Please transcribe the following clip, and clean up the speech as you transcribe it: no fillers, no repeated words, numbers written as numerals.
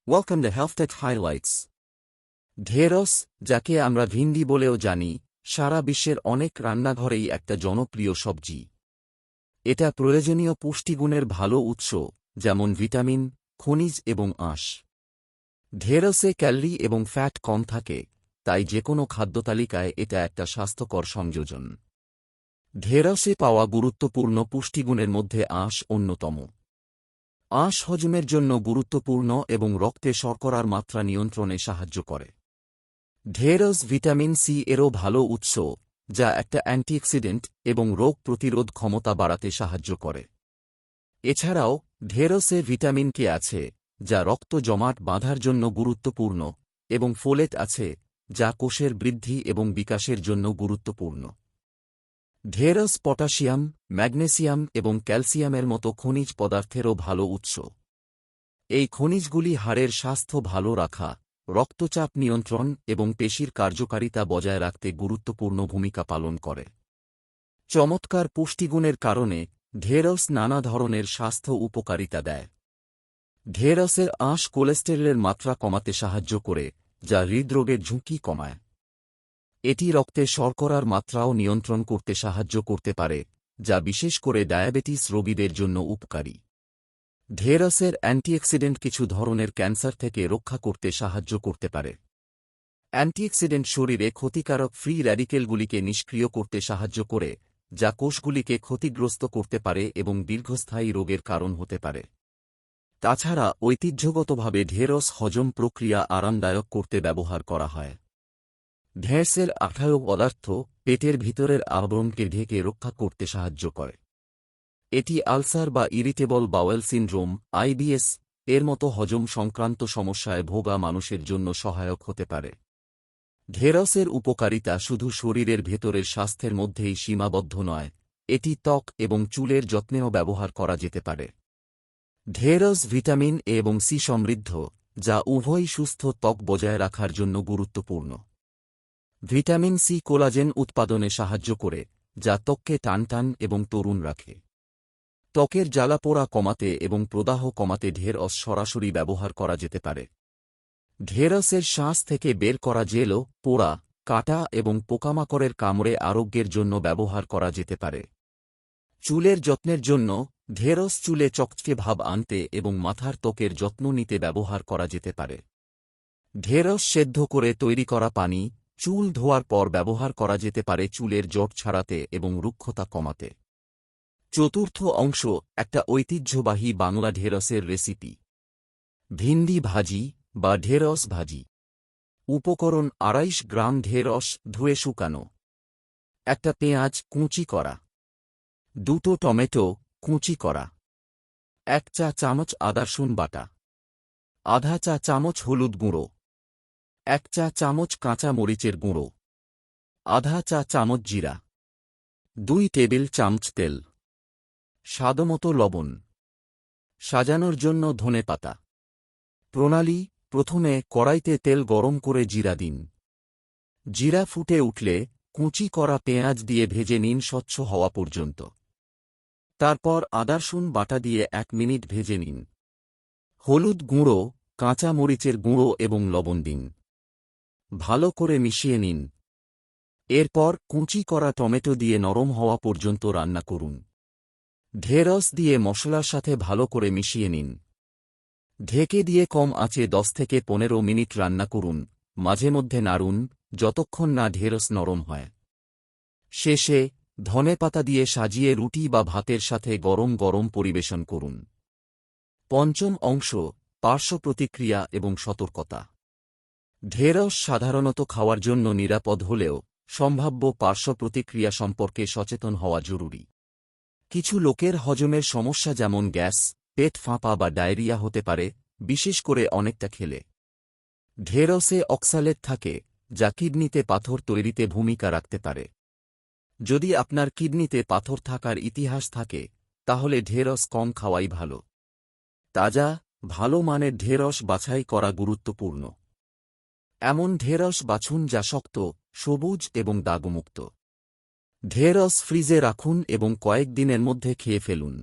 Welcome to health tech highlights. ঢেঁড়স, যাকে আমরা ভিন্ডি বলেও জানি, সারা বিশ্বের অনেক রান্নাঘরেই একটা জনপ্রিয় সবজি। এটা প্রয়োজনীয় পুষ্টিগুণের ভালো উৎস, যেমন ভিটামিন, খনিজ এবং আঁশ। ঢেঁড়সে ক্যালোরি এবং ফ্যাট কম থাকে, তাই যেকোনো খাদ্যতালিকায় এটা একটা স্বাস্থ্যকর সংযোজন। ঢেঁড়সে পাওয়া গুরুত্বপূর্ণ পুষ্টিগুণের মধ্যে আঁশ অন্যতম। আঁশ হজমের জন্য গুরুত্বপূর্ণ এবং রক্তে শর্করার মাত্রা নিয়ন্ত্রণে সাহায্য করে। ঢেঁড়স ভিটামিন সি এরও ভালো উৎস, যা একটা অ্যান্টিঅক্সিডেন্ট এবং রোগ প্রতিরোধ ক্ষমতা বাড়াতে সাহায্য করে। এছাড়াও ঢেঁড়সে ভিটামিন কে আছে, যা রক্ত জমাট বাঁধার জন্য গুরুত্বপূর্ণ, এবং ফোলেট আছে, যা কোষের বৃদ্ধি এবং বিকাশের জন্য গুরুত্বপূর্ণ। ঢেঁড়স পটাশিয়াম, ম্যাগনেসিয়াম এবং ক্যালসিয়ামের মতো খনিজ পদার্থেরও ভালো উৎস। এই খনিজগুলি হাড়ের স্বাস্থ্য ভালো রাখা, রক্তচাপ নিয়ন্ত্রণ এবং পেশির কার্যকারিতা বজায় রাখতে গুরুত্বপূর্ণ ভূমিকা পালন করে। চমৎকার পুষ্টিগুণের কারণে ঢেঁড়স নানা ধরনের স্বাস্থ্য উপকারিতা দেয়। ঢেঁড়সের আঁশ কোলেস্টেরলের মাত্রা কমাতে সাহায্য করে, যা হৃদরোগের ঝুঁকি কমায়। এটি রক্তে শর্করার মাত্রাও নিয়ন্ত্রণ করতে সাহায্য করতে পারে, যা বিশেষ করে ডায়াবেটিস রোগীদের জন্য উপকারী। ঢেঁড়সের অ্যান্টিঅক্সিডেন্ট কিছু ধরনের ক্যান্সার থেকে রক্ষা করতে সাহায্য করতে পারে। অ্যান্টিঅক্সিডেন্ট শরীরে ক্ষতিকারক ফ্রি র্যাডিকেলগুলিকে নিষ্ক্রিয় করতে সাহায্য করে, যা কোষগুলিকে ক্ষতিগ্রস্ত করতে পারে এবং দীর্ঘস্থায়ী রোগের কারণ হতে পারে। তাছাড়া ঐতিহ্যগতভাবে ঢেঁড়স হজম প্রক্রিয়া আরামদায়ক করতে ব্যবহার করা হয়। ঢেঁড়সের আঠালো পদার্থ পেটের ভিতরের আবরণকে ঢেকে রক্ষা করতে সাহায্য করে। এটি আলসার বা ইরিটেবল বাওয়েল সিনড্রোম (আইবিএস) এর মতো হজম সংক্রান্ত সমস্যায় ভোগা মানুষের জন্য সহায়ক হতে পারে। ঢেঁড়সের উপকারিতা শুধু শরীরের ভেতরের স্বাস্থ্যের মধ্যেই সীমাবদ্ধ নয়, এটি ত্বক এবং চুলের যত্নেও ব্যবহার করা যেতে পারে। ঢেঁড়স ভিটামিন এ এবং সি সমৃদ্ধ, যা উভয়ই সুস্থ ত্বক বজায় রাখার জন্য গুরুত্বপূর্ণ। ভিটামিন সি কোলাজেন উৎপাদনে সাহায্য করে, যা ত্বককে টানটান এবং তরুণ রাখে। ত্বকের জ্বালাপোড়া কমাতে এবং প্রদাহ কমাতে ঢেঁড়স সরাসরি ব্যবহার করা যেতে পারে। ঢেঁড়সের শ্বাস থেকে বের করা জেলও পোড়া, কাটা এবং পোকামাকড়ের কামড়ে আরোগ্যের জন্য ব্যবহার করা যেতে পারে। চুলের যত্নের জন্য ঢেঁড়স চুলে চকচকে ভাব আনতে এবং মাথার ত্বকের যত্ন নিতে ব্যবহার করা যেতে পারে। ঢেঁড়স সেদ্ধ করে তৈরি করা পানি চুল ধোয়ার পর ব্যবহার করা যেতে পারে চুলের জট ছাড়াতে এবং রুক্ষতা কমাতে। চতুর্থ অংশ একটা ঐতিহ্যবাহী বাংলা ঢেঁড়সের রেসিপি। ভিন্ডি ভাজি বা ঢেঁড়স ভাজি। উপকরণ: ২৫ গ্রাম ঢেঁড়স ধুয়ে শুকানো, একটা পেঁয়াজ কুচি করা, ২টো টমেটো কুচি করা, ১ চা চামচ আদা রসুন বাটা, আধা চা চামচ হলুদ গুঁড়ো, ১ চা চামচ কাঁচা মরিচের গুঁড়ো, আধা চা চামচ জিরা, ২ টেবিল চামচ তেল, স্বাদমতো লবণ। সাজানোর জন্য ধনেপাতা। প্রণালী: প্রথমে কড়াইতে তেল গরম করে জিরা দিন। জিরা ফুটে উঠলে কুচি করা পেঁয়াজ দিয়ে ভেজে নিন স্বচ্ছ হওয়া পর্যন্ত। তারপর আদা রসুন বাটা দিয়ে ১ মিনিট ভেজে নিন। হলুদ গুঁড়ো, কাঁচা মরিচের গুঁড়ো এবং লবণ দিন। ভালো করে মিশিয়ে নিন। এরপর কুচি করা টমেটো দিয়ে নরম হওয়া পর্যন্ত রান্না করুন। ঢেঁড়স দিয়ে মশলার সাথে ভালো করে মিশিয়ে নিন। ঢেকে দিয়ে কম আঁচে ১০ থেকে ১৫ মিনিট রান্না করুন, মাঝে মধ্যে নাড়ুন যতক্ষণ না ঢেঁড়স নরম হয়। শেষে ধনেপাতা দিয়ে সাজিয়ে রুটি বা ভাতের সাথে গরম গরম পরিবেশন করুন। পঞ্চম অংশ: পার্শ্ব প্রতিক্রিয়া এবং সতর্কতা। ঢেঁড়স সাধারণত খাওয়ার জন্য নিরাপদ হলেও সম্ভাব্য পার্শ্ব প্রতিক্রিয়া সম্পর্কে সচেতন হওয়া জরুরি। কিছু লোকের হজমের সমস্যা যেমন গ্যাস, পেট ফাঁপা বা ডায়রিয়া হতে পারে, বিশেষ করে অনেকটা খেলে। ঢেঁড়সে অক্সালেট থাকে, যা কিডনিতে পাথর তৈরিতে ভূমিকা রাখতে পারে। যদি আপনার কিডনিতে পাথর থাকার ইতিহাস থাকে, তাহলে ঢেঁড়স কম খাওয়াই ভালো। তাজা, ভালো মানের ঢেঁড়স বাছাই করা গুরুত্বপূর্ণ। এমন ঢেঁড়স বাছুন যা শক্ত, সবুজ এবং দাগমুক্ত। ঢেঁড়স ফ্রিজে রাখুন এবং কয়েক দিনের মধ্যে খেয়ে ফেলুন।